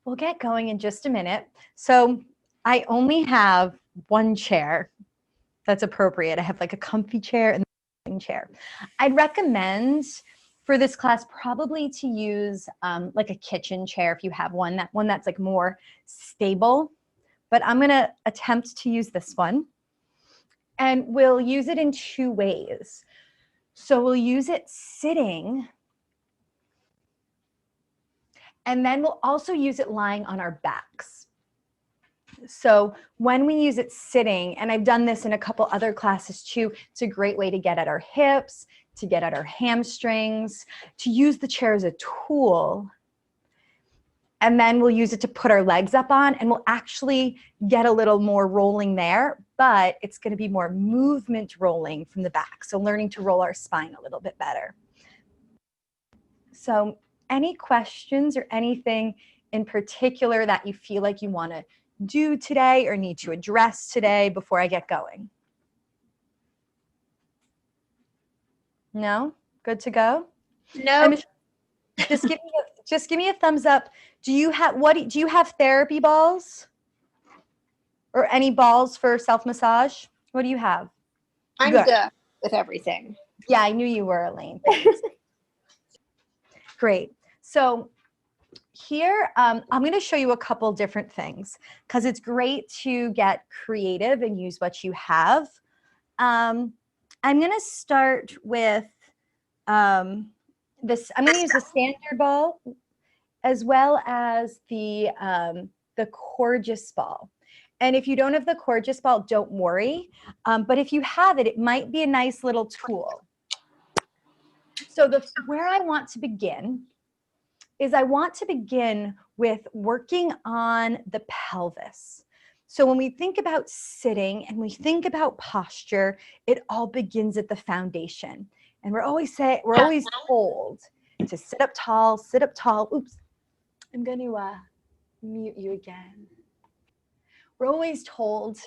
We'll get going in just a minute. So I only have one chair that's appropriate. I have like a comfy chair and a chair. I'd recommend for this class probably to use like a kitchen chair if you have one, that's like more stable. But I'm going to attempt to use this one. And we'll use it in two ways. So we'll use it sitting, and then we'll also use it lying on our backs. So when we use it sitting, and I've done this in a couple other classes too, it's a great way to get at our hips, to get at our hamstrings, to use the chair as a tool. And then we'll use it to put our legs up on, and we'll actually get a little more rolling there, but it's going to be more movement rolling from the back. So learning to roll our spine a little bit better. So any questions or anything in particular that you feel like you want to do today or need to address today before I get going? No? Good to go? No. Just give me a thumbs up. Do you have therapy balls? Or any balls for self-massage? What do you have? I'm good with everything. Yeah, I knew you were, Elaine. Thanks. Great. So here, I'm going to show you a couple different things because it's great to get creative and use what you have. I'm going to start with this. I'm going to use the standard ball as well as the Coregeous ball. And if you don't have the Coregeous ball, don't worry. But if you have it, it might be a nice little tool. So where I want to begin is I want to begin with working on the pelvis. So when we think about sitting and we think about posture, it all begins at the foundation. And we're always told to sit up tall, sit up tall. Oops, I'm going to mute you again. We're always told,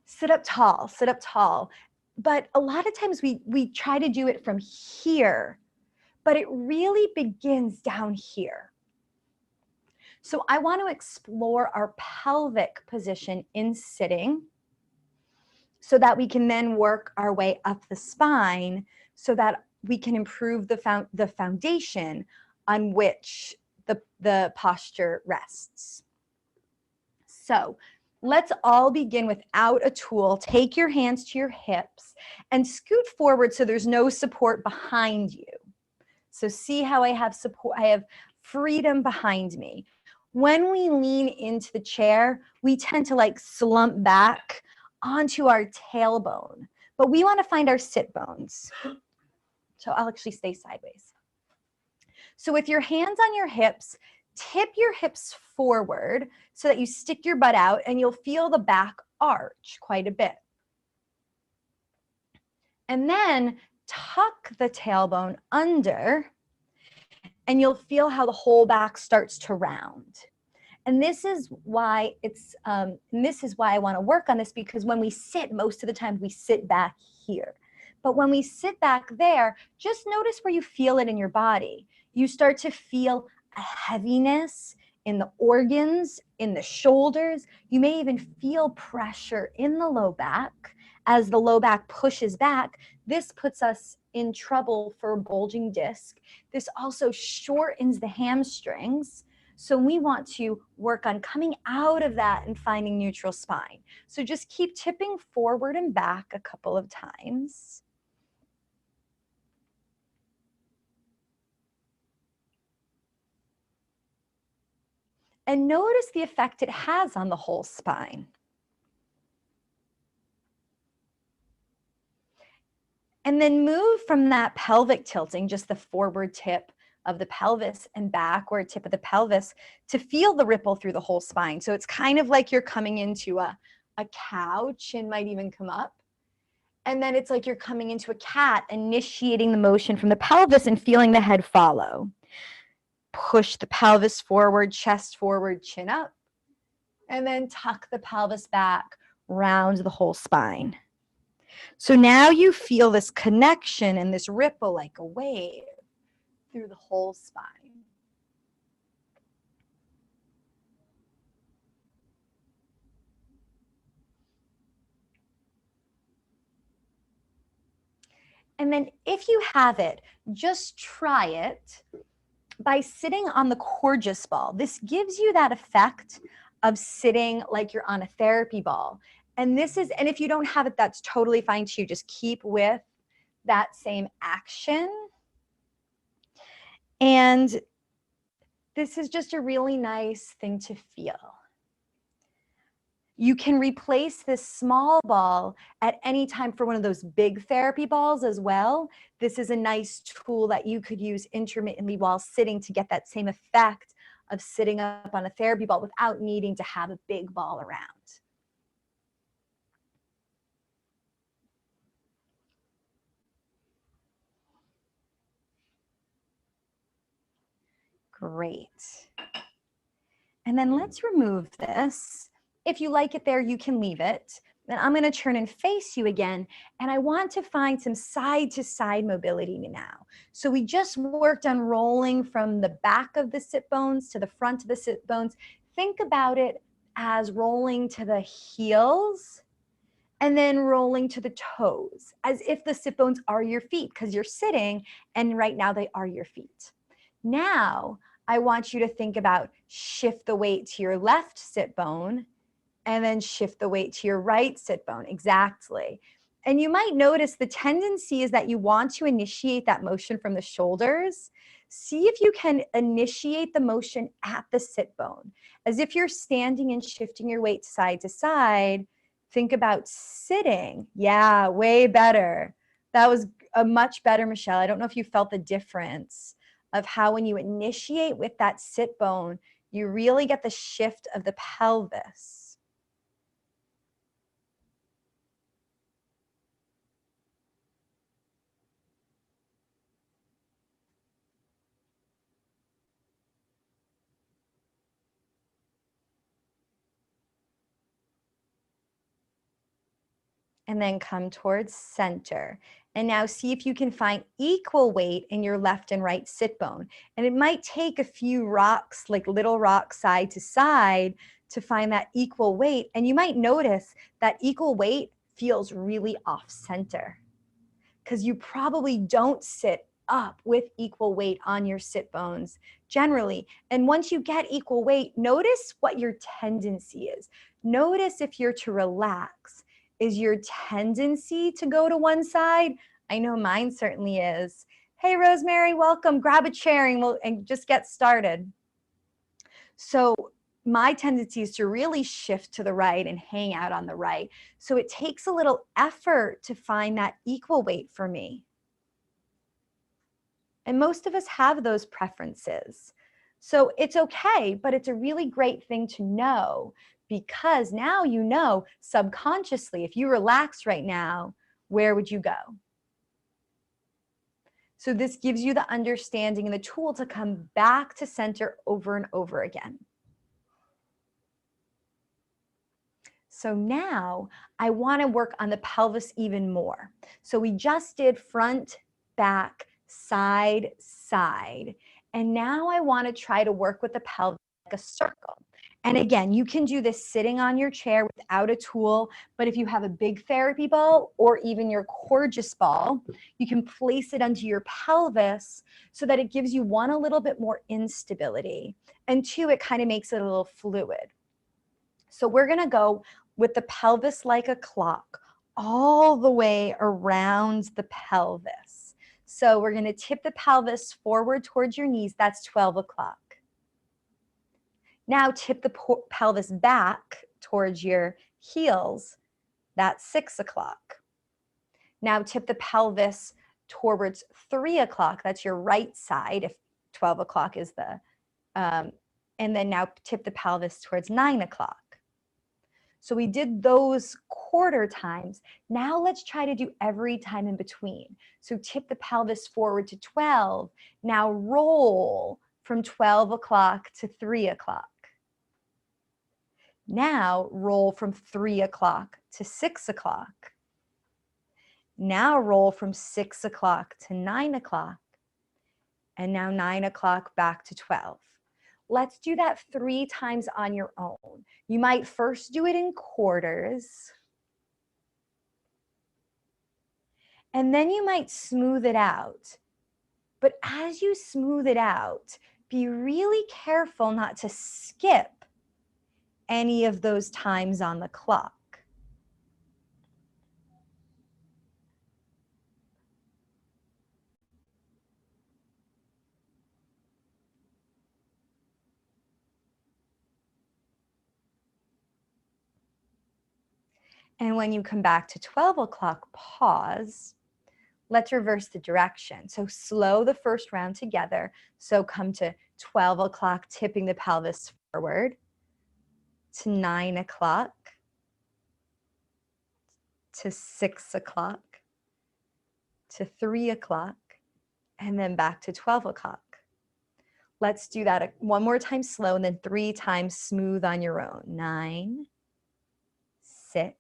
sit up tall, sit up tall. But a lot of times we try to do it from here, but it really begins down here. So I want to explore our pelvic position in sitting so that we can then work our way up the spine so that we can improve the foundation on which the posture rests. So let's all begin without a tool. Take your hands to your hips and scoot forward so there's no support behind you. So see how I have support, I have freedom behind me. When we lean into the chair, we tend to like slump back onto our tailbone, but we want to find our sit bones. So I'll actually stay sideways. So with your hands on your hips, tip your hips forward so that you stick your butt out and you'll feel the back arch quite a bit. And then tuck the tailbone under and you'll feel how the whole back starts to round. And this is why I want to work on this, because when we sit, most of the time we sit back here. But when we sit back there, just notice where you feel it in your body. You start to feel a heaviness in the organs, in the shoulders. You may even feel pressure in the low back. As the low back pushes back, this puts us in trouble for a bulging disc. This also shortens the hamstrings. So we want to work on coming out of that and finding neutral spine. So just keep tipping forward and back a couple of times. And notice the effect it has on the whole spine. And then move from that pelvic tilting, just the forward tip of the pelvis and backward tip of the pelvis, to feel the ripple through the whole spine. So it's kind of like you're coming into a cow, chin might even come up. And then it's like you're coming into a cat, initiating the motion from the pelvis and feeling the head follow. Push the pelvis forward, chest forward, chin up. And then tuck the pelvis back, round the whole spine. So now you feel this connection and this ripple like a wave through the whole spine. And then if you have it, just try it by sitting on the Coregeous ball. This gives you that effect of sitting like you're on a therapy ball. And if you don't have it, that's totally fine too. Just keep with that same action. And this is just a really nice thing to feel. You can replace this small ball at any time for one of those big therapy balls as well. This is a nice tool that you could use intermittently while sitting to get that same effect of sitting up on a therapy ball without needing to have a big ball around. Great. And then let's remove this. If you like it there, you can leave it. Then I'm going to turn and face you again. And I want to find some side-to-side mobility now. So we just worked on rolling from the back of the sit bones to the front of the sit bones. Think about it as rolling to the heels and then rolling to the toes, as if the sit bones are your feet, because you're sitting and right now they are your feet. Now, I want you to think about shift the weight to your left sit bone and then shift the weight to your right sit bone. Exactly. And you might notice the tendency is that you want to initiate that motion from the shoulders. See if you can initiate the motion at the sit bone. As if you're standing and shifting your weight side to side, think about sitting. Yeah, way better. That was a much better, Michelle. I don't know if you felt the difference of how when you initiate with that sit bone, you really get the shift of the pelvis. And then come towards center. And now see if you can find equal weight in your left and right sit bone. And it might take a few rocks, like little rocks side to side, to find that equal weight. And you might notice that equal weight feels really off center because you probably don't sit up with equal weight on your sit bones generally. And once you get equal weight, notice what your tendency is. Notice if you're to relax. Is your tendency to go to one side? I know mine certainly is. Hey, Rosemary, welcome. Grab a chair and just get started. So my tendency is to really shift to the right and hang out on the right. So it takes a little effort to find that equal weight for me. And most of us have those preferences. So it's okay, but it's a really great thing to know, because now you know subconsciously, if you relax right now, where would you go? So this gives you the understanding and the tool to come back to center over and over again. So now I want to work on the pelvis even more. So we just did front, back, side, side. And now I want to try to work with the pelvis like a circle. And again, you can do this sitting on your chair without a tool, but if you have a big therapy ball or even your Coregeous ball, you can place it under your pelvis so that it gives you, one, a little bit more instability, and two, it kind of makes it a little fluid. So we're going to go with the pelvis like a clock all the way around the pelvis. So we're going to tip the pelvis forward towards your knees. That's 12 o'clock. Now tip the pelvis back towards your heels. That's 6 o'clock. Now tip the pelvis towards 3 o'clock. That's your right side if 12 o'clock is the, and then now tip the pelvis towards 9 o'clock. So we did those quarter times. Now let's try to do every time in between. So tip the pelvis forward to 12. Now roll from 12 o'clock to 3 o'clock. Now roll from 3 o'clock to 6 o'clock. Now roll from 6 o'clock to 9 o'clock. And now 9 o'clock back to 12. Let's do that 3 times on your own. You might first do it in quarters. And then you might smooth it out. But as you smooth it out, be really careful not to skip any of those times on the clock. And when you come back to 12 o'clock, pause. Let's reverse the direction. So slow the first round together. So come to 12 o'clock, tipping the pelvis forward, to 9 o'clock, to 6 o'clock, to 3 o'clock, and then back to 12 o'clock. Let's do that one more time slow, and then 3 times smooth on your own. 9, 6,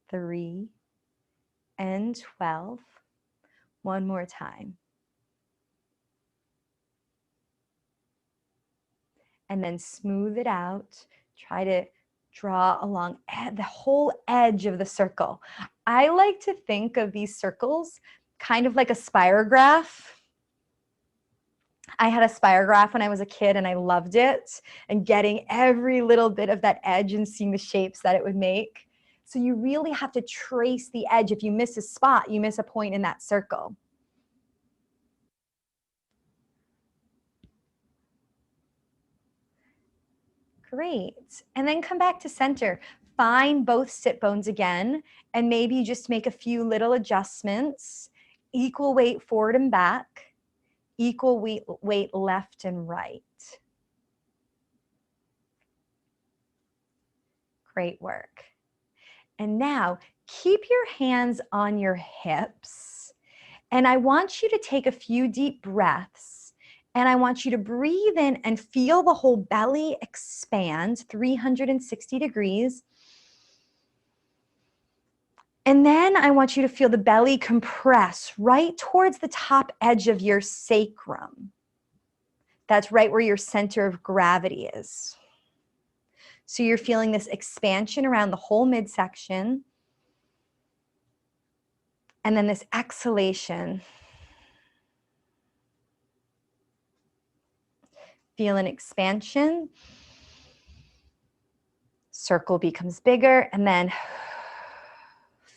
3, and 12. One more time. And then smooth it out. Try to draw along the whole edge of the circle. I like to think of these circles kind of like a spirograph. I had a spirograph when I was a kid and I loved it, and getting every little bit of that edge and seeing the shapes that it would make. So you really have to trace the edge. If you miss a spot, you miss a point in that circle. Great. And then come back to center. Find both sit bones again, and maybe just make a few little adjustments. Equal weight forward and back. Equal weight left and right. Great work. And now keep your hands on your hips. And I want you to take a few deep breaths. And I want you to breathe in and feel the whole belly expand 360 degrees. And then I want you to feel the belly compress right towards the top edge of your sacrum. That's right where your center of gravity is. So you're feeling this expansion around the whole midsection. And then this exhalation. Feel an expansion. Circle becomes bigger, and then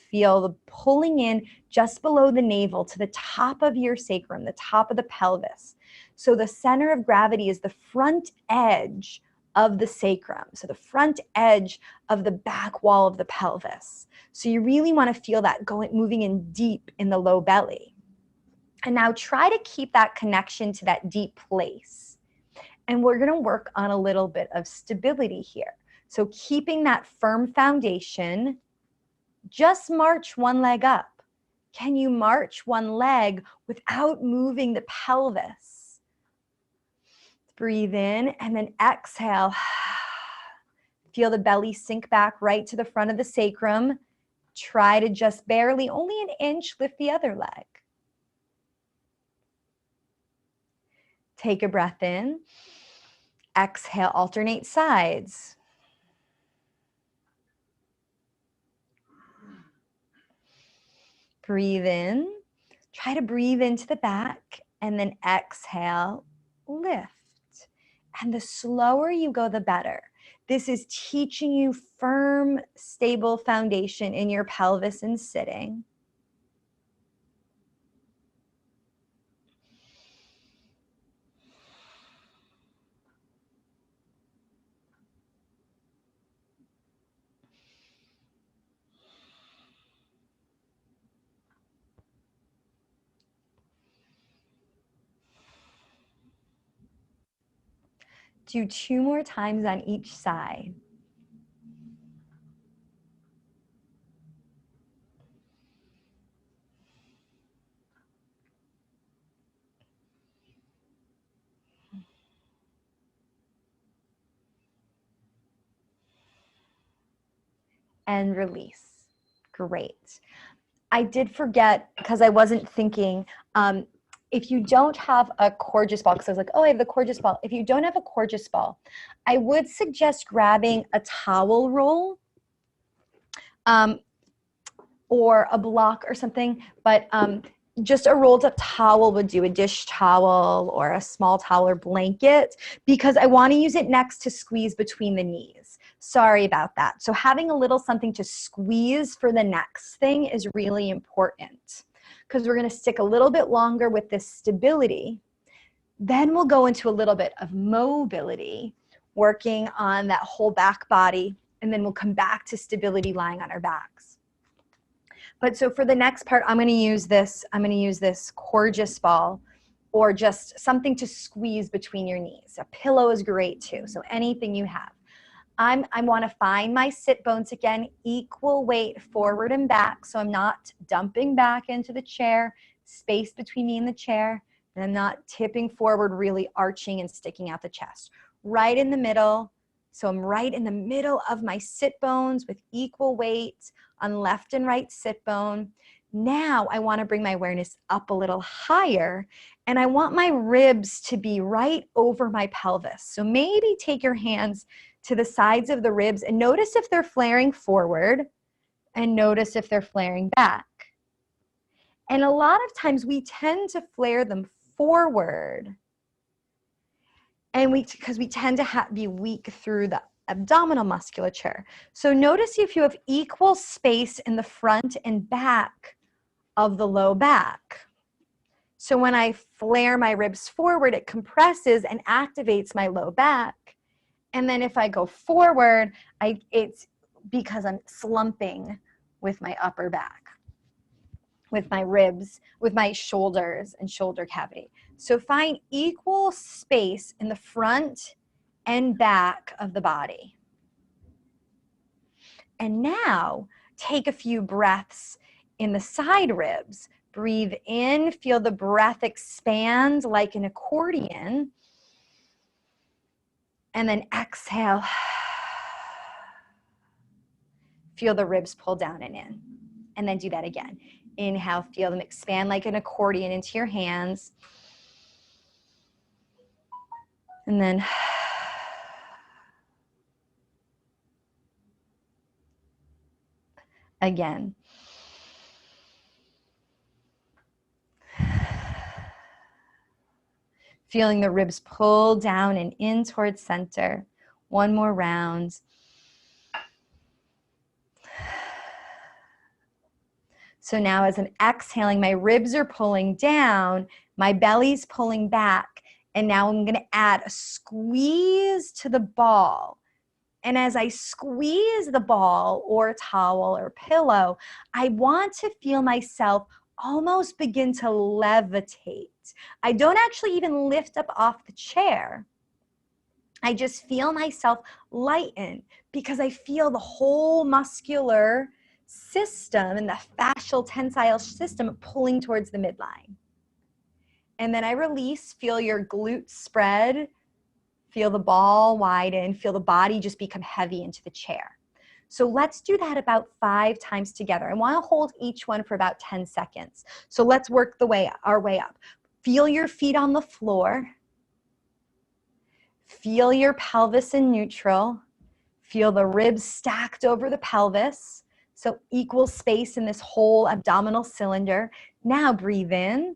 feel the pulling in just below the navel to the top of your sacrum, the top of the pelvis. So the center of gravity is the front edge of the sacrum, so the front edge of the back wall of the pelvis. So you really want to feel that moving in deep in the low belly. And now try to keep that connection to that deep place. And we're going to work on a little bit of stability here. So keeping that firm foundation. Just march one leg up. Can you march one leg without moving the pelvis? Breathe in and then exhale. Feel the belly sink back right to the front of the sacrum. Try to just barely, only an inch, lift the other leg. Take a breath in. Exhale, alternate sides. Breathe in. Try to breathe into the back and then exhale, lift. And the slower you go, the better. This is teaching you firm, stable foundation in your pelvis and sitting. Do 2 more times on each side. And release. Great. I did forget, because I wasn't thinking, if you don't have a Coregeous ball, because I was like, oh, I have the Coregeous ball. If you don't have a Coregeous ball, I would suggest grabbing a towel roll, or a block or something, but just a rolled up towel would do, a dish towel or a small towel or blanket, because I want to use it next to squeeze between the knees. Sorry about that. So having a little something to squeeze for the next thing is really important, because we're going to stick a little bit longer with this stability. Then we'll go into a little bit of mobility, working on that whole back body, and then we'll come back to stability lying on our backs. But so for the next part, I'm going to use this Coregeous ball, or just something to squeeze between your knees. A pillow is great too, so anything you have. I want to find my sit bones again, equal weight forward and back, so I'm not dumping back into the chair, space between me and the chair, and I'm not tipping forward, really arching and sticking out the chest. Right in the middle, so I'm right in the middle of my sit bones with equal weight on left and right sit bone. Now I want to bring my awareness up a little higher, and I want my ribs to be right over my pelvis. So maybe take your hands to the sides of the ribs and notice if they're flaring forward, and notice if they're flaring back. And a lot of times we tend to flare them forward, and because we tend to be weak through the abdominal musculature. So notice if you have equal space in the front and back of the low back. So when I flare my ribs forward, it compresses and activates my low back. And then if I go forward, it's because I'm slumping with my upper back, with my ribs, with my shoulders and shoulder cavity. So find equal space in the front and back of the body. And now take a few breaths in the side ribs. Breathe in, feel the breath expand like an accordion. And then exhale. Feel the ribs pull down and in. And then do that again. Inhale, feel them expand like an accordion into your hands. And then again. Feeling the ribs pull down and in towards center. One more round. So now as I'm exhaling, my ribs are pulling down, my belly's pulling back, and now I'm going to add a squeeze to the ball. And as I squeeze the ball or towel or pillow, I want to feel myself almost begin to levitate. I don't actually even lift up off the chair. I just feel myself lighten, because I feel the whole muscular system and the fascial tensile system pulling towards the midline. And then I release, feel your glutes spread, feel the ball widen, feel the body just become heavy into the chair. So let's do that about 5 times together. I want to hold each one for about 10 seconds. So let's work our way up. Feel your feet on the floor. Feel your pelvis in neutral. Feel the ribs stacked over the pelvis. So equal space in this whole abdominal cylinder. Now breathe in.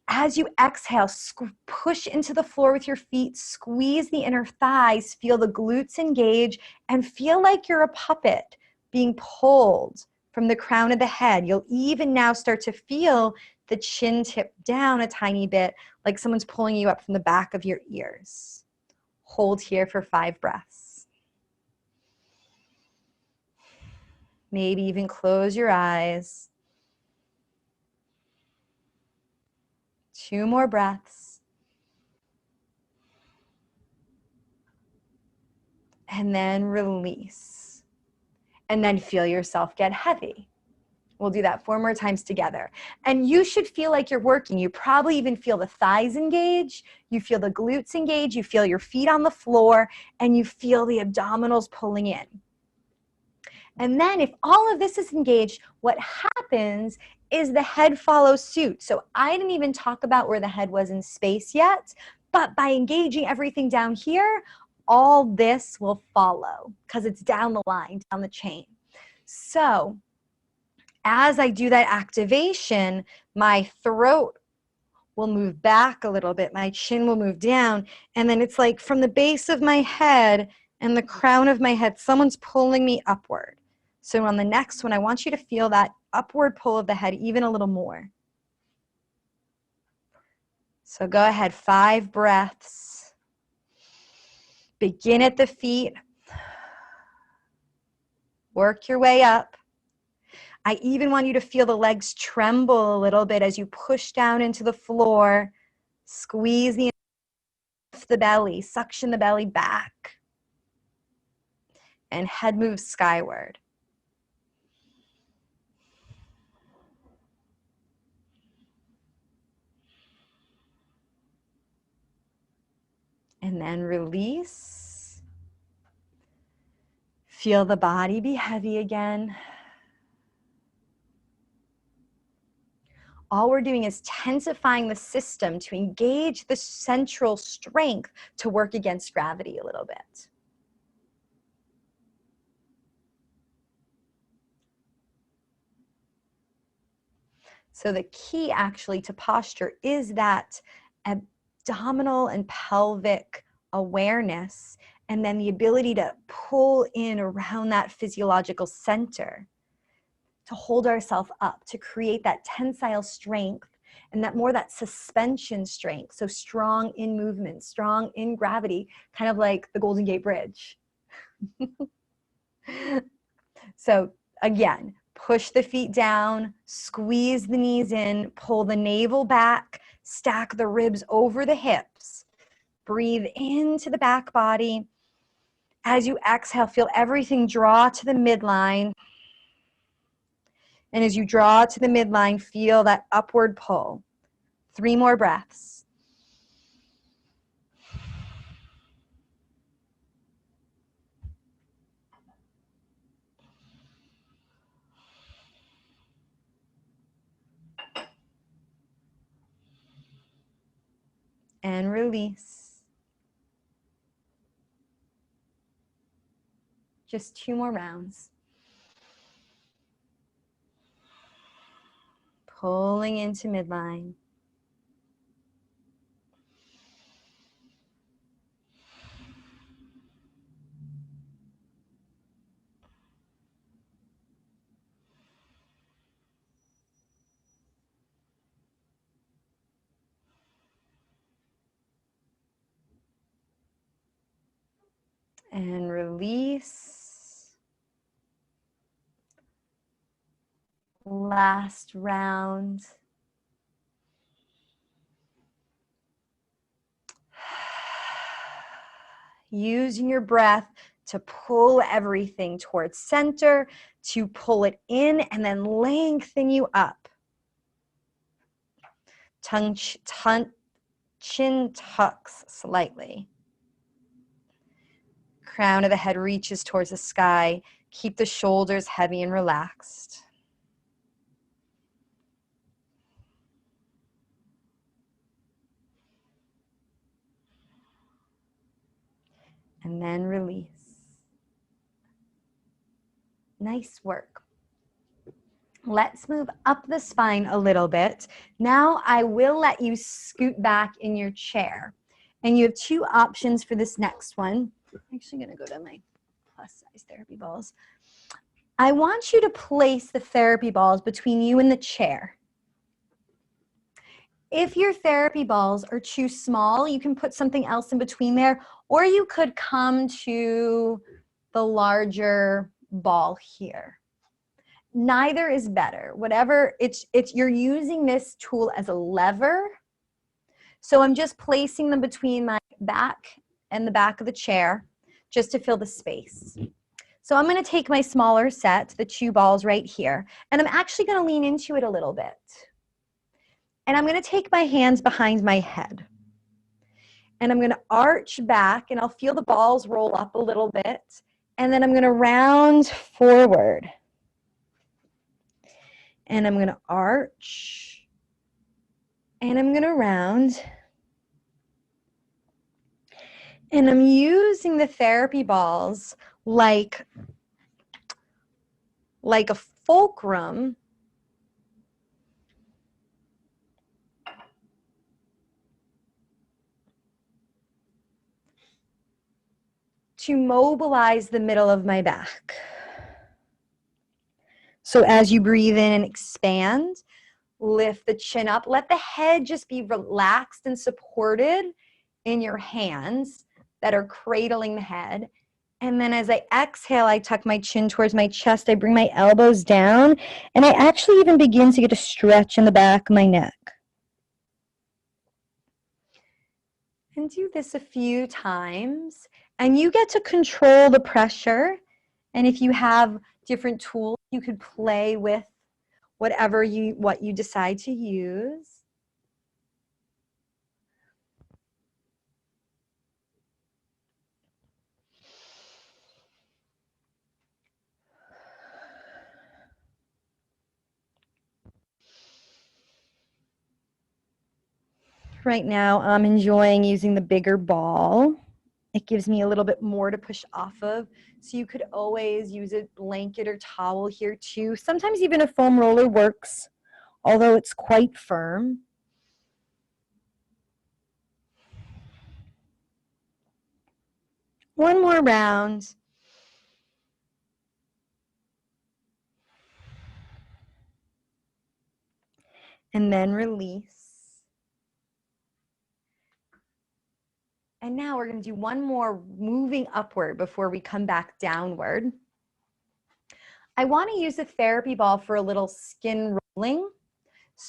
As you exhale, push into the floor with your feet, squeeze the inner thighs, feel the glutes engage, and feel like you're a puppet being pulled from the crown of the head. You'll even now start to feel the chin tip down a tiny bit, like someone's pulling you up from the back of your ears. Hold here for 5 breaths. Maybe even close your eyes. 2 more breaths. And then release. And then feel yourself get heavy. We'll do that 4 more times together. And you should feel like you're working. You probably even feel the thighs engage. You feel the glutes engage. You feel your feet on the floor. And you feel the abdominals pulling in. And then if all of this is engaged, what happens is the head follows suit. So I didn't even talk about where the head was in space yet, but by engaging everything down here, all this will follow because it's down the line, down the chain. So as I do that activation, my throat will move back a little bit. My chin will move down. And then it's like from the base of my head and the crown of my head, someone's pulling me upward. So on the next one, I want you to feel that upward pull of the head even a little more. So go ahead, 5 breaths. Begin at the feet. Work your way up. I even want you to feel the legs tremble a little bit as you push down into the floor. Squeeze the belly, suction the belly back. And head moves skyward. And then release. Feel the body be heavy again. All we're doing is tensifying the system to engage the central strength to work against gravity a little bit. So the key actually to posture is that abdominal and pelvic awareness, and then the ability to pull in around that physiological center, to hold ourselves up, to create that tensile strength and that suspension strength. So strong in movement, strong in gravity, kind of like the Golden Gate Bridge. So again, push the feet down, squeeze the knees in, pull the navel back, stack the ribs over the hips. Breathe into the back body. As you exhale, feel everything draw to the midline. And as you draw to the midline, feel that upward pull. 3 more breaths. And release. Just 2 more rounds. Pulling into midline. And release. Last round. Using your breath to pull everything towards center, to pull it in and then lengthen you up. Chin tucks slightly. Crown of the head reaches towards the sky. Keep the shoulders heavy and relaxed. And then release. Nice work. Let's move up the spine a little bit. Now I will let you scoot back in your chair. And you have 2 options for this next one. I'm actually going to go to my plus size therapy balls. I want you to place the therapy balls between you and the chair. If your therapy balls are too small, you can put something else in between there, or you could come to the larger ball here. Neither is better. Whatever, you're using this tool as a lever. So I'm just placing them between my back and the back of the chair just to fill the space. So I'm going to take my smaller set, the 2 balls right here, and I'm actually going to lean into it a little bit. And I'm going to take my hands behind my head. And I'm going to arch back, and I'll feel the balls roll up a little bit. And then I'm going to round forward. And I'm going to arch. And I'm going to round. And I'm using the therapy balls like a fulcrum to mobilize the middle of my back. So as you breathe in and expand, lift the chin up. Let the head just be relaxed and supported in your hands that are cradling the head. And then as I exhale, I tuck my chin towards my chest. I bring my elbows down, and I actually even begin to get a stretch in the back of my neck. And do this a few times, and you get to control the pressure. And if you have different tools, you could play with what you decide to use. Right now, I'm enjoying using the bigger ball. It gives me a little bit more to push off of. So you could always use a blanket or towel here too. Sometimes even a foam roller works, although it's quite firm. One more round. And then release. And now we're going to do one more moving upward before we come back downward. I want to use the therapy ball for a little skin rolling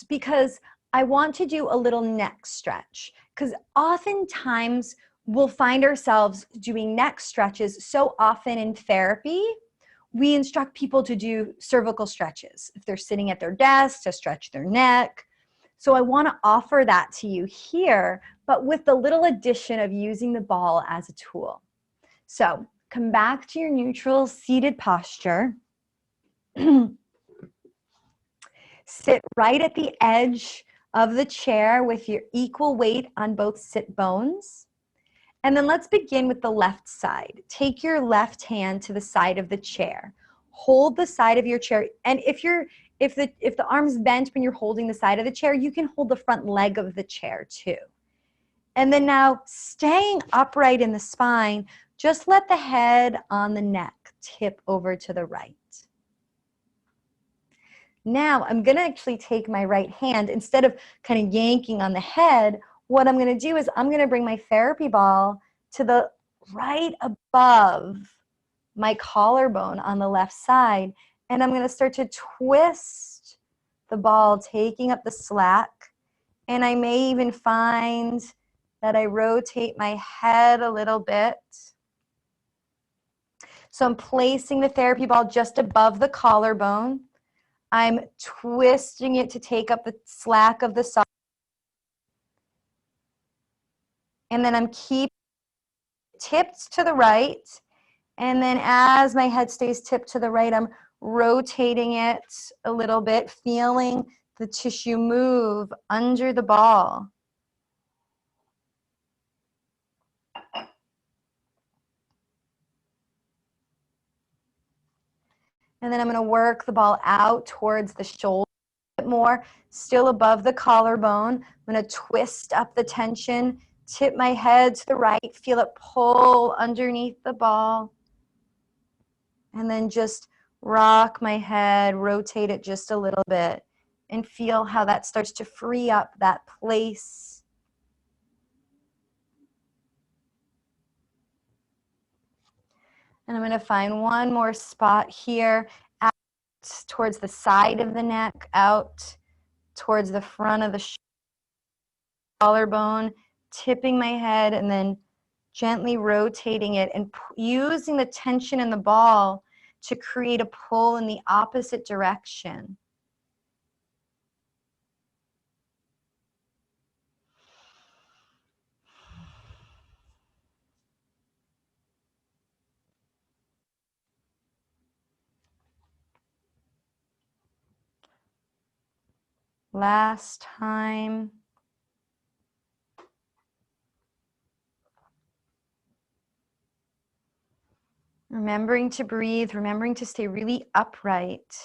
because I want to do a little neck stretch, because oftentimes we'll find ourselves doing neck stretches so often in therapy. We instruct people to do cervical stretches if they're sitting at their desk, to stretch their neck. So I want to offer that to you here, but with the little addition of using the ball as a tool. So come back to your neutral seated posture. Sit right at the edge of the chair with your equal weight on both sit bones. And then let's begin with the left side. Take your left hand to the side of the chair. Hold the side of your chair. And if the arm's bent when you're holding the side of the chair, you can hold the front leg of the chair too. And then now, staying upright in the spine, just let the head on the neck tip over to the right. Now, I'm going to actually take my right hand, instead of kind of yanking on the head, what I'm going to do is I'm going to bring my therapy ball to the right above my collarbone on the left side, and I'm going to start to twist the ball, taking up the slack. And I may even find that I rotate my head a little bit. So I'm placing the therapy ball just above the collarbone. I'm twisting it to take up the slack of the sock. And then I'm keep tipped to the right. And then as my head stays tipped to the right, I'm rotating it a little bit, feeling the tissue move under the ball. And then I'm going to work the ball out towards the shoulder a bit more, still above the collarbone. I'm going to twist up the tension, tip my head to the right, feel it pull underneath the ball. And then just rock my head, rotate it just a little bit, and feel how that starts to free up that place. And I'm going to find one more spot here, out towards the side of the neck, out towards the front of the collarbone, tipping my head and then gently rotating it and using the tension in the ball to create a pull in the opposite direction. Last time. Remembering to breathe, remembering to stay really upright.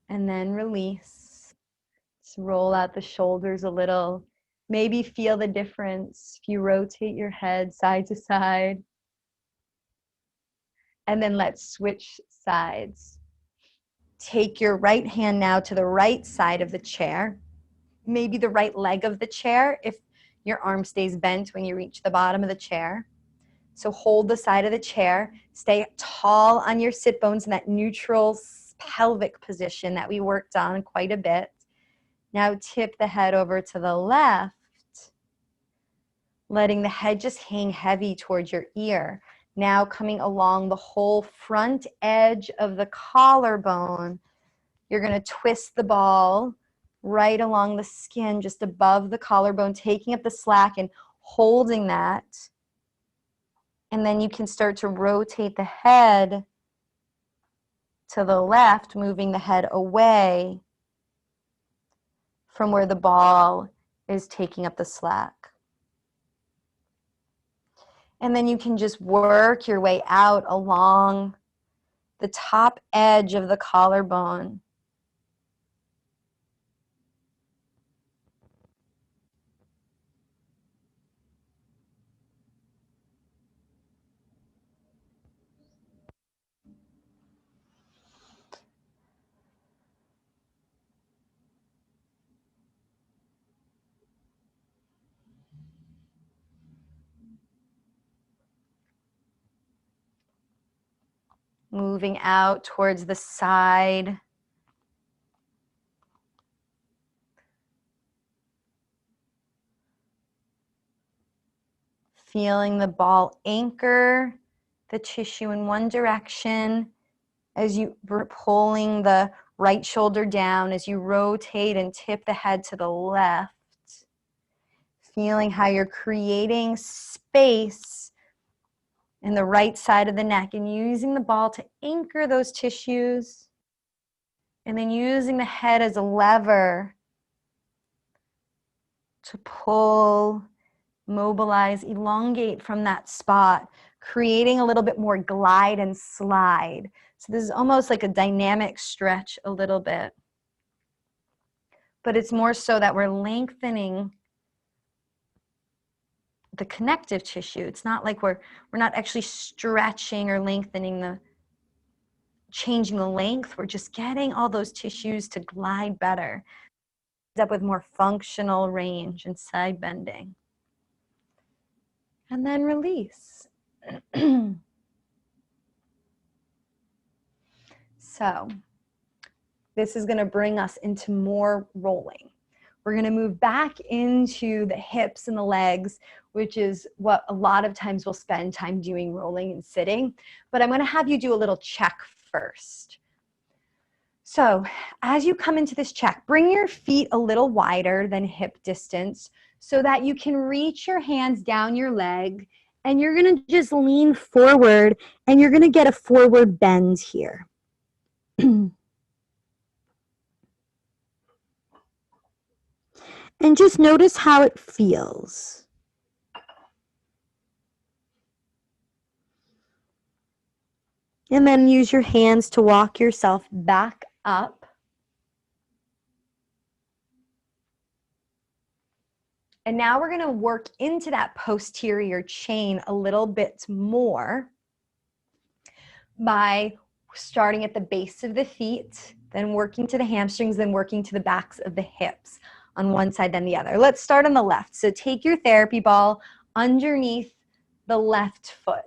And then release. Just roll out the shoulders a little. Maybe feel the difference if you rotate your head side to side. And then let's switch sides. Take your right hand now to the right side of the chair, maybe the right leg of the chair if your arm stays bent when you reach the bottom of the chair. So hold the side of the chair, stay tall on your sit bones in that neutral pelvic position that we worked on quite a bit. Now tip the head over to the left, letting the head just hang heavy towards your ear. Now coming along the whole front edge of the collarbone, you're going to twist the ball right along the skin, just above the collarbone, taking up the slack and holding that. And then you can start to rotate the head to the left, moving the head away from where the ball is taking up the slack. And then you can just work your way out along the top edge of the collarbone. Moving out towards the side. Feeling the ball anchor the tissue in one direction as you pulling the right shoulder down as you rotate and tip the head to the left. Feeling how you're creating space in the right side of the neck and using the ball to anchor those tissues. And then using the head as a lever to pull, mobilize, elongate from that spot, creating a little bit more glide and slide. So this is almost like a dynamic stretch a little bit. But it's more so that we're lengthening the connective tissue. It's not like we're not actually stretching or lengthening changing the length. We're just getting all those tissues to glide better. Up with more functional range and side bending. And then release. So this is going to bring us into more rolling. We're going to move back into the hips and the legs, which is what a lot of times we'll spend time doing, rolling and sitting. But I'm going to have you do a little check first. So as you come into this check, bring your feet a little wider than hip distance so that you can reach your hands down your leg, and you're going to just lean forward and you're going to get a forward bend here. And just notice how it feels. And then use your hands to walk yourself back up. And now we're going to work into that posterior chain a little bit more by starting at the base of the feet, then working to the hamstrings, then working to the backs of the hips on one side, then the other. Let's start on the left. So take your therapy ball underneath the left foot,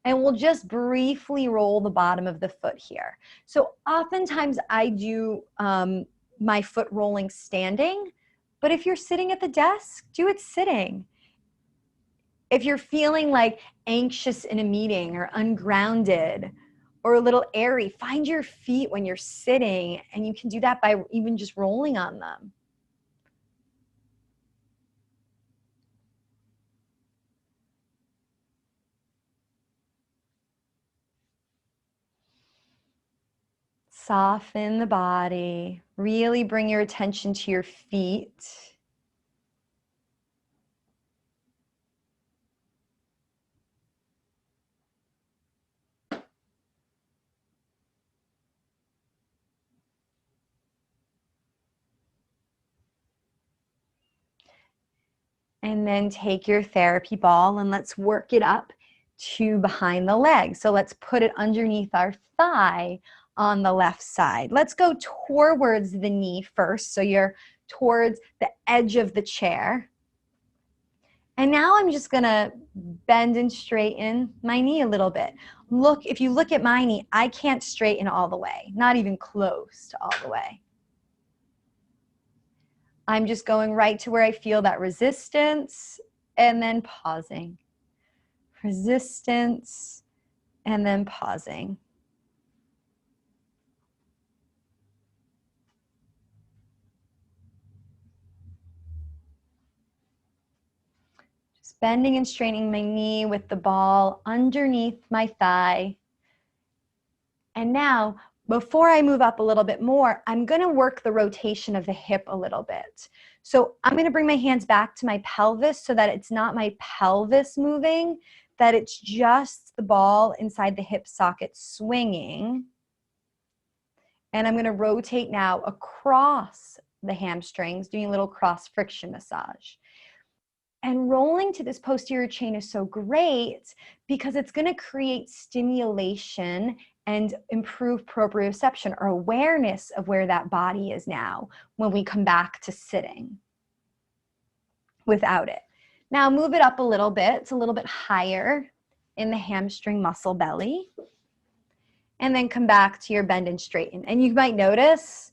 and we'll just briefly roll the bottom of the foot here. So oftentimes I do my foot rolling standing, but if you're sitting at the desk, do it sitting. If you're feeling like anxious in a meeting or ungrounded or a little airy, find your feet when you're sitting, and you can do that by even just rolling on them. Soften the body. Really bring your attention to your feet. And then take your therapy ball and let's work it up to behind the leg. So let's put it underneath our thigh on the left side. Let's go towards the knee first. So you're towards the edge of the chair. And now I'm just gonna bend and straighten my knee a little bit. Look, if you look at my knee, I can't straighten all the way, not even close to all the way. I'm just going right to where I feel that resistance and then pausing. Resistance and then pausing. Just bending and straightening my knee with the ball underneath my thigh. And now, before I move up a little bit more, I'm going to work the rotation of the hip a little bit. So I'm going to bring my hands back to my pelvis so that it's not my pelvis moving, that it's just the ball inside the hip socket swinging. And I'm going to rotate now across the hamstrings, doing a little cross friction massage. And rolling to this posterior chain is so great because it's going to create stimulation and improve proprioception, or awareness of where that body is now when we come back to sitting without it. Now move it up a little bit. It's a little bit higher in the hamstring muscle belly. And then come back to your bend and straighten. And you might notice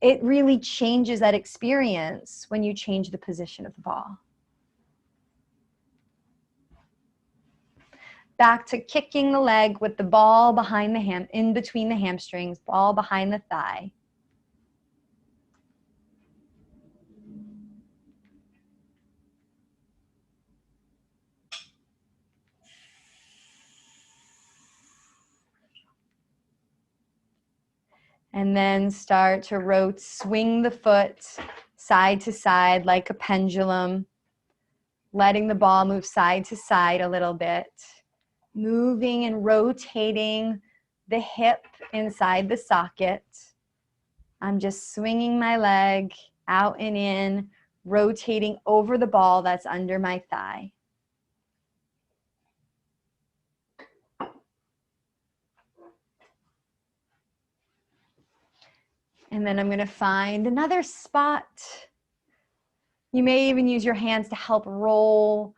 it really changes that experience when you change the position of the ball. Back to kicking the leg with the ball behind the in between the hamstrings, ball behind the thigh. And then start to swing the foot side to side like a pendulum, letting the ball move side to side a little bit, moving and rotating the hip inside the socket. I'm just swinging my leg out and in, rotating over the ball that's under my thigh. And then I'm going to find another spot. You may even use your hands to help roll,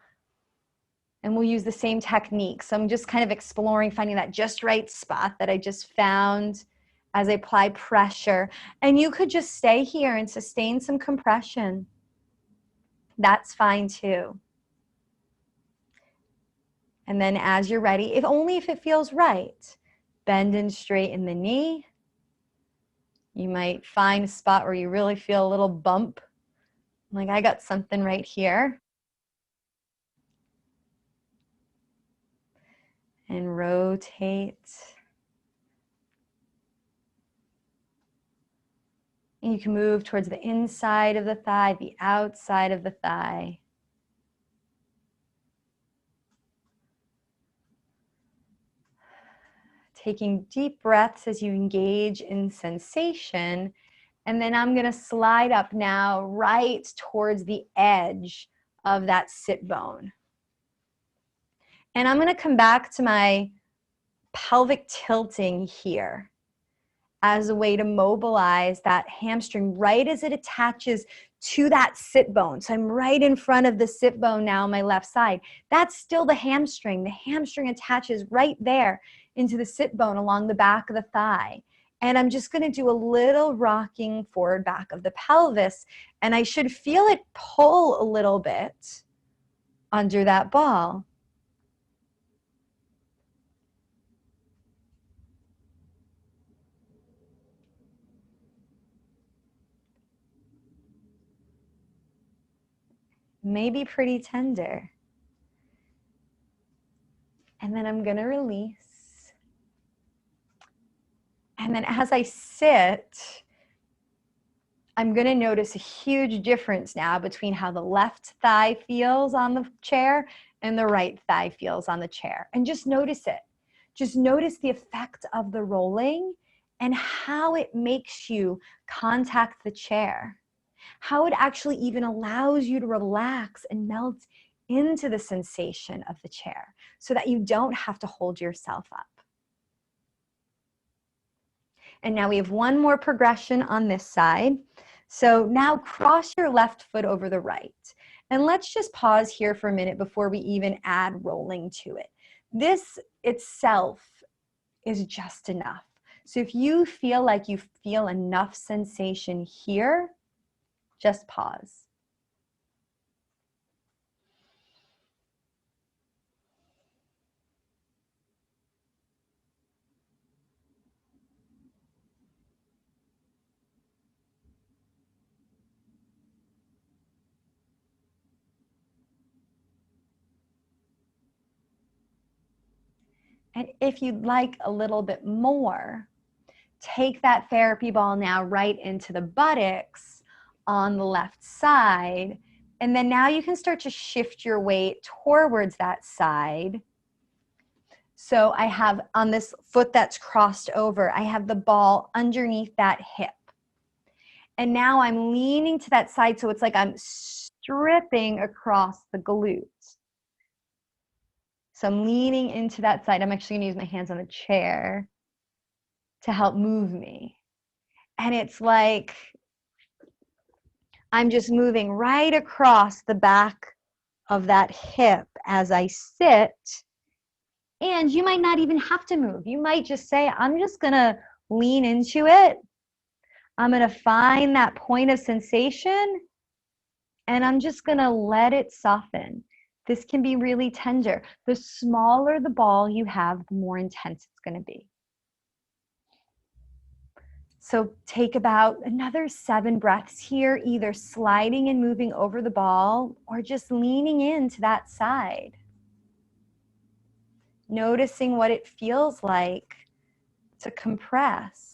and we'll use the same technique. So I'm just kind of exploring, finding that just right spot that I just found as I apply pressure. And you could just stay here and sustain some compression. That's fine too. And then as you're ready, if only if it feels right, bend and straighten the knee. You might find a spot where you really feel a little bump. Like I got something right here. And rotate. And you can move towards the inside of the thigh, the outside of the thigh. Taking deep breaths as you engage in sensation. And then I'm going to slide up now right towards the edge of that sit bone. And I'm going to come back to my pelvic tilting here as a way to mobilize that hamstring right as it attaches to that sit bone. So I'm right in front of the sit bone now on my left side. That's still the hamstring. The hamstring attaches right there into the sit bone along the back of the thigh. And I'm just going to do a little rocking forward back of the pelvis. And I should feel it pull a little bit under that ball. Maybe pretty tender. And then I'm going to release. And then as I sit, I'm going to notice a huge difference now between how the left thigh feels on the chair and the right thigh feels on the chair. And just notice it. Just notice the effect of the rolling and how it makes you contact the chair. how it actually even allows you to relax and melt into the sensation of the chair so that you don't have to hold yourself up. And now we have one more progression on this side. So now cross your left foot over the right. And let's just pause here for a minute before we even add rolling to it. This itself is just enough. So if you feel like you feel enough sensation here, just pause. And if you'd like a little bit more, take that therapy ball now right into the buttocks on the left side. And then now you can start to shift your weight towards that side. So I have on this foot that's crossed over, I have the ball underneath that hip. And now I'm leaning to that side, so it's like I'm stripping across the glutes. So I'm leaning into that side. I'm actually gonna use my hands on the chair to help move me. And it's like I'm just moving right across the back of that hip as I sit. And you might not even have to move. You might just say, I'm just gonna lean into it. I'm gonna find that point of sensation and I'm just gonna let it soften. This can be really tender. The smaller the ball you have, the more intense it's gonna be. So take about another 7 breaths here, either sliding and moving over the ball or just leaning into that side. Noticing what it feels like to compress.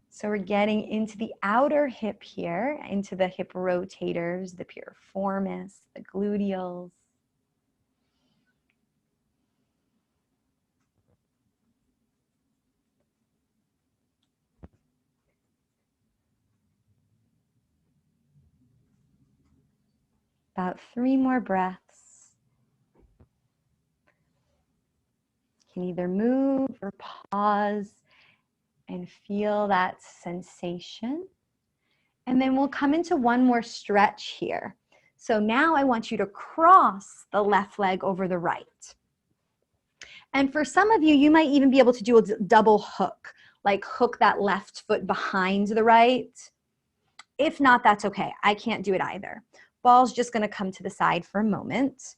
So we're getting into the outer hip here, into the hip rotators, the piriformis, the gluteals. About 3 more breaths. You can either move or pause and feel that sensation. And then we'll come into one more stretch here. So now I want you to cross the left leg over the right. And for some of you, you might even be able to do a double hook, like hook that left foot behind the right. If not, that's okay. I can't do it either. Ball's just gonna come to the side for a moment.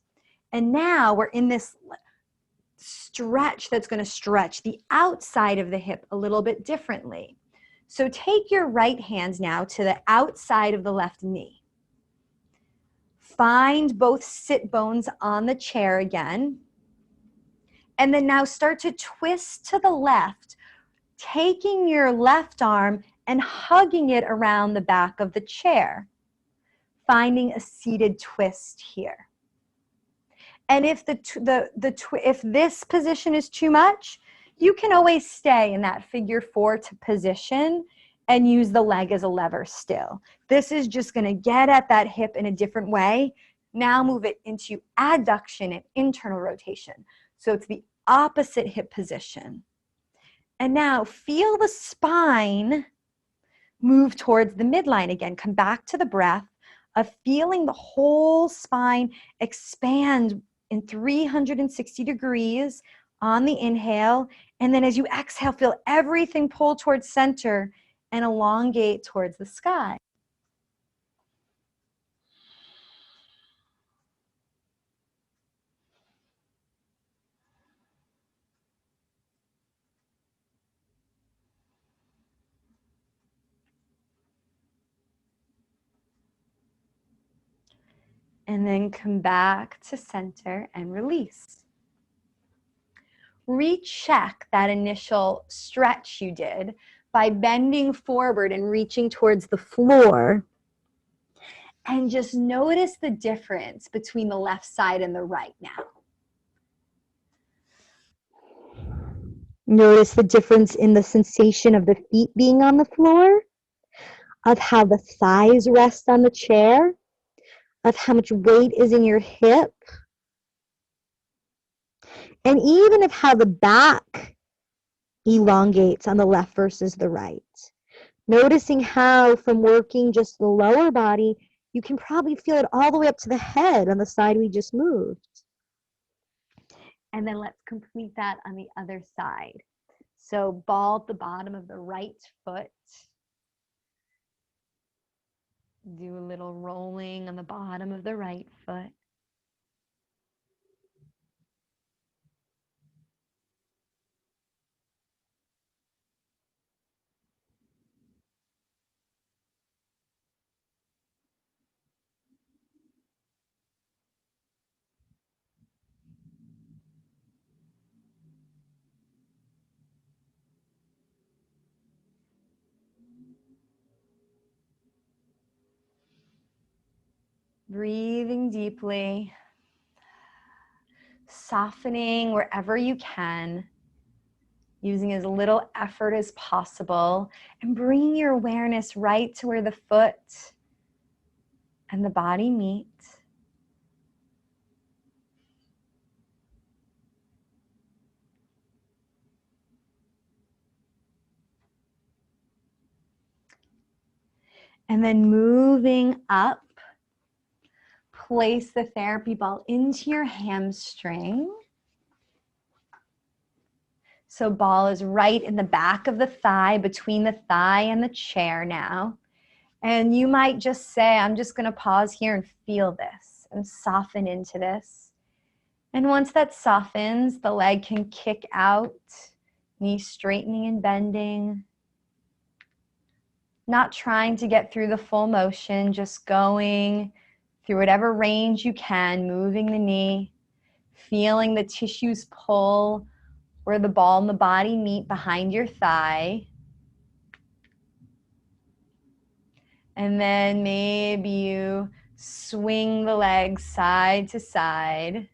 And now we're in this stretch that's gonna stretch the outside of the hip a little bit differently. So take your right hand now to the outside of the left knee. Find both sit bones on the chair again. And then now start to twist to the left, taking your left arm and hugging it around the back of the chair, finding a seated twist here. And if if this position is too much, you can always stay in that figure 4 position and use the leg as a lever still. This is just gonna get at that hip in a different way. Now move it into adduction and internal rotation. So it's the opposite hip position. And now feel the spine move towards the midline again. Come back to the breath of feeling the whole spine expand in 360 degrees on the inhale. And then as you exhale, feel everything pull towards center and elongate towards the sky. And then come back to center and release. Recheck that initial stretch you did by bending forward and reaching towards the floor. And just notice the difference between the left side and the right now. Notice the difference in the sensation of the feet being on the floor, of how the thighs rest on the chair, of how much weight is in your hip, and even of how the back elongates on the left versus the right. Noticing how from working just the lower body, you can probably feel it all the way up to the head on the side we just moved. And then let's complete that on the other side. So ball at the bottom of the right foot. Do a little rolling on the bottom of the right foot. Breathing deeply, softening wherever you can, using as little effort as possible, and bringing your awareness right to where the foot and the body meet. And then moving up, place the therapy ball into your hamstring. So ball is right in the back of the thigh, between the thigh and the chair now. And you might just say, I'm just going to pause here and feel this and soften into this. And once that softens, the leg can kick out, knee straightening and bending. Not trying to get through the full motion, just going through whatever range you can, moving the knee, feeling the tissues pull where the ball and the body meet behind your thigh. And then maybe you swing the legs side to side.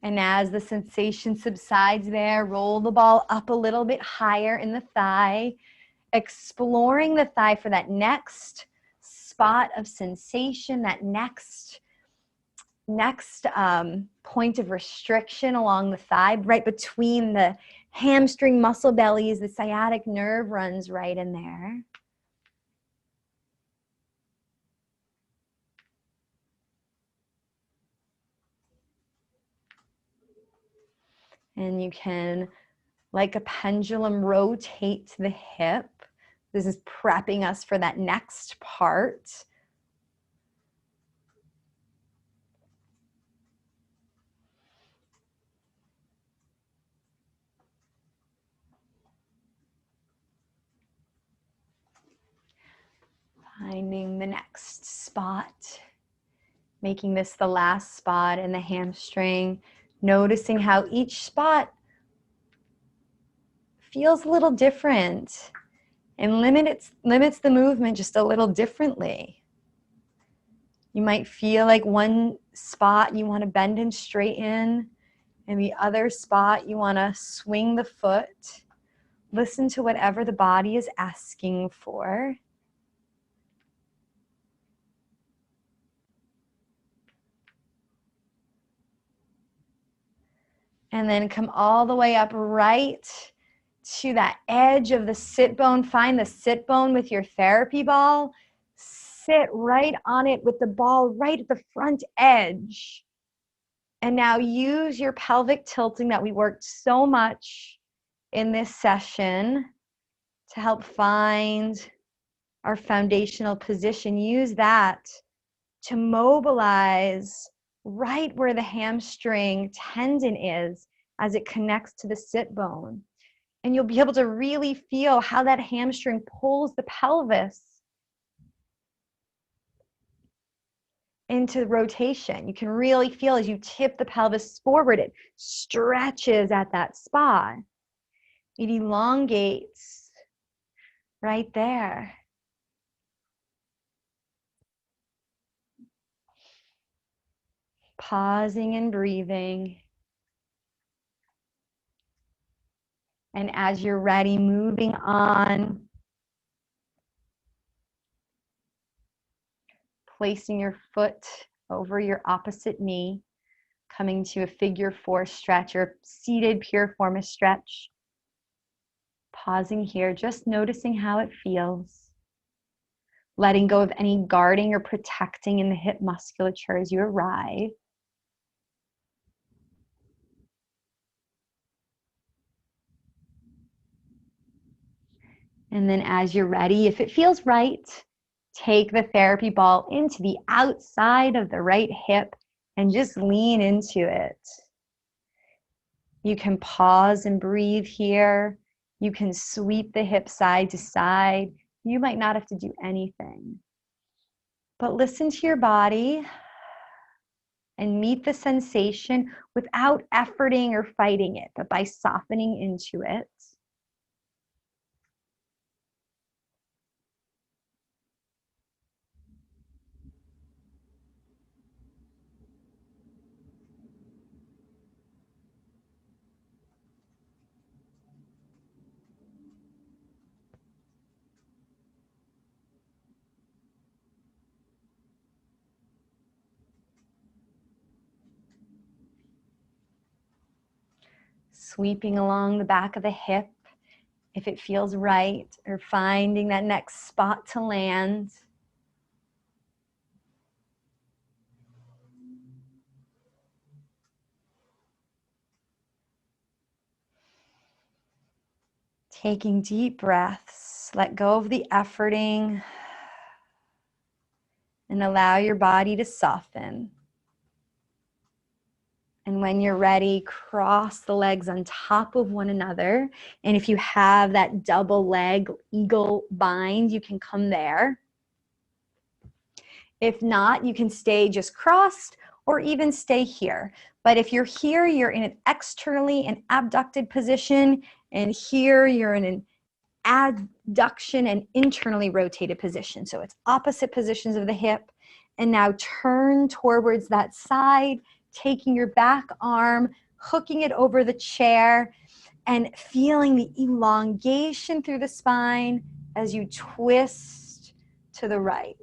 And as the sensation subsides there, roll the ball up a little bit higher in the thigh, exploring the thigh for that next spot of sensation, that next point of restriction along the thigh, right between the hamstring muscle bellies. The sciatic nerve runs right in there. And you can, like a pendulum, rotate to the hip. This is prepping us for that next part. Finding the next spot, making this the last spot in the hamstring, noticing how each spot feels a little different and limits the movement just a little differently. You might feel like one spot you want to bend and straighten, and the other spot you want to swing the foot. Listen to whatever the body is asking for. And then come all the way up right to that edge of the sit bone. Find the sit bone with your therapy ball. Sit right on it with the ball right at the front edge. And now use your pelvic tilting that we worked so much in this session to help find our foundational position. Use that to mobilize right where the hamstring tendon is as it connects to the sit bone. And you'll be able to really feel how that hamstring pulls the pelvis into rotation. You can really feel as you tip the pelvis forward, it stretches at that spot. It elongates right there. pausing and breathing. And as you're ready, moving on, placing your foot over your opposite knee, coming to a figure 4 stretch or seated piriformis stretch. Pausing here, just noticing how it feels. Letting go of any guarding or protecting in the hip musculature as you arrive. And then as you're ready, if it feels right, take the therapy ball into the outside of the right hip and just lean into it. You can pause and breathe here. You can sweep the hip side to side. You might not have to do anything. But listen to your body and meet the sensation without efforting or fighting it, but by softening into it. Sweeping along the back of the hip, if it feels right, or finding that next spot to land. Taking deep breaths, let go of the efforting, and allow your body to soften. And when you're ready, cross the legs on top of one another. And if you have that double leg eagle bind, you can come there. If not, you can stay just crossed or even stay here. But if you're here, you're in an externally and abducted position. And here you're in an adduction and internally rotated position. So it's opposite positions of the hip. And now turn towards that side, taking your back arm, hooking it over the chair, and feeling the elongation through the spine as you twist to the right.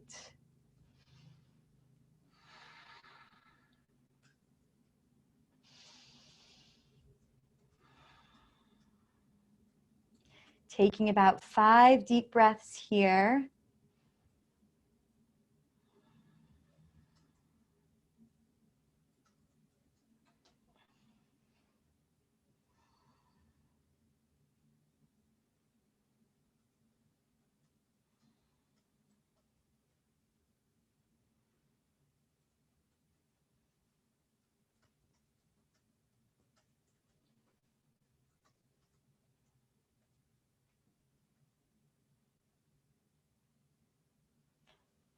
Taking about 5 deep breaths here.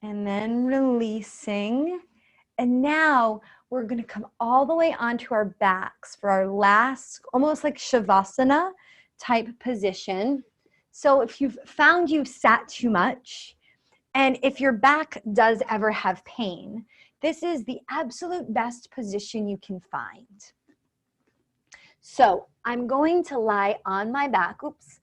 And then releasing. And now we're going to come all the way onto our backs for our last, almost like Shavasana type position. So if you've found you've sat too much, and if your back does ever have pain, this is the absolute best position you can find. So I'm going to lie on my back. Oops.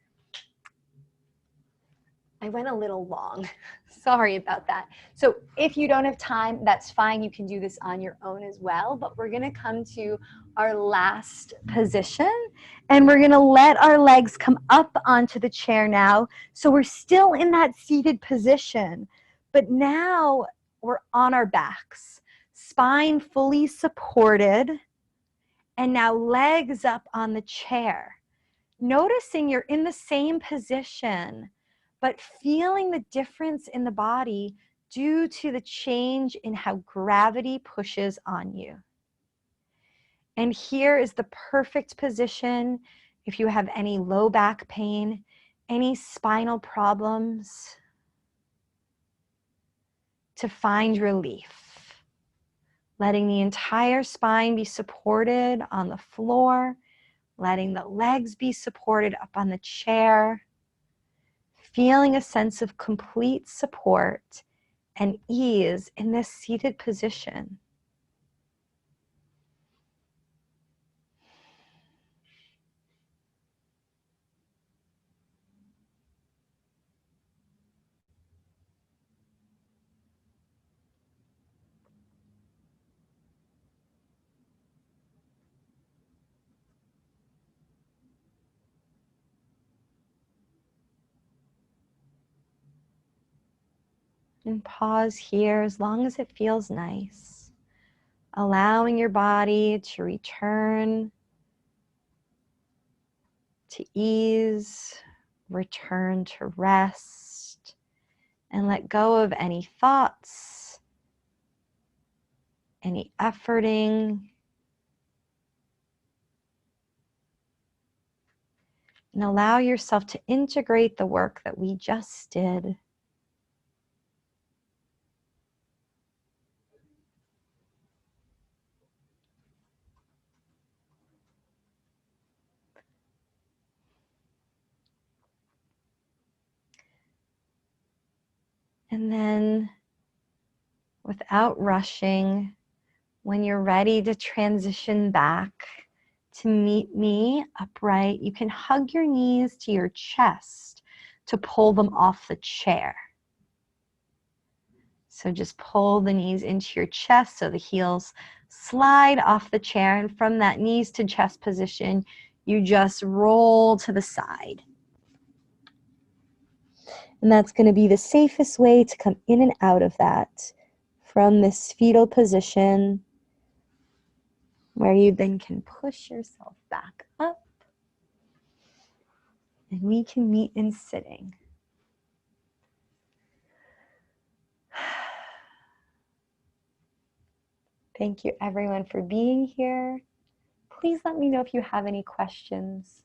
I went a little long. Sorry about that. So if you don't have time, that's fine. You can do this on your own as well. But we're going to come to our last position. And we're going to let our legs come up onto the chair now. So we're still in that seated position. But now we're on our backs. Spine fully supported. And now legs up on the chair. Noticing you're in the same position, but feeling the difference in the body due to the change in how gravity pushes on you. And here is the perfect position if you have any low back pain, any spinal problems, to find relief. Letting the entire spine be supported on the floor, letting the legs be supported up on the chair. Feeling a sense of complete support and ease in this seated position. And pause here as long as it feels nice. Allowing your body to return to ease, return to rest, and let go of any thoughts, any efforting, and allow yourself to integrate the work that we just did. And then, without rushing, when you're ready to transition back to meet me upright, you can hug your knees to your chest to pull them off the chair. So just pull the knees into your chest so the heels slide off the chair. And from that knees to chest position, you just roll to the side. And that's going to be the safest way to come in and out of that from this fetal position, where you then can push yourself back up. And we can meet in sitting. Thank you everyone for being here. Please let me know if you have any questions.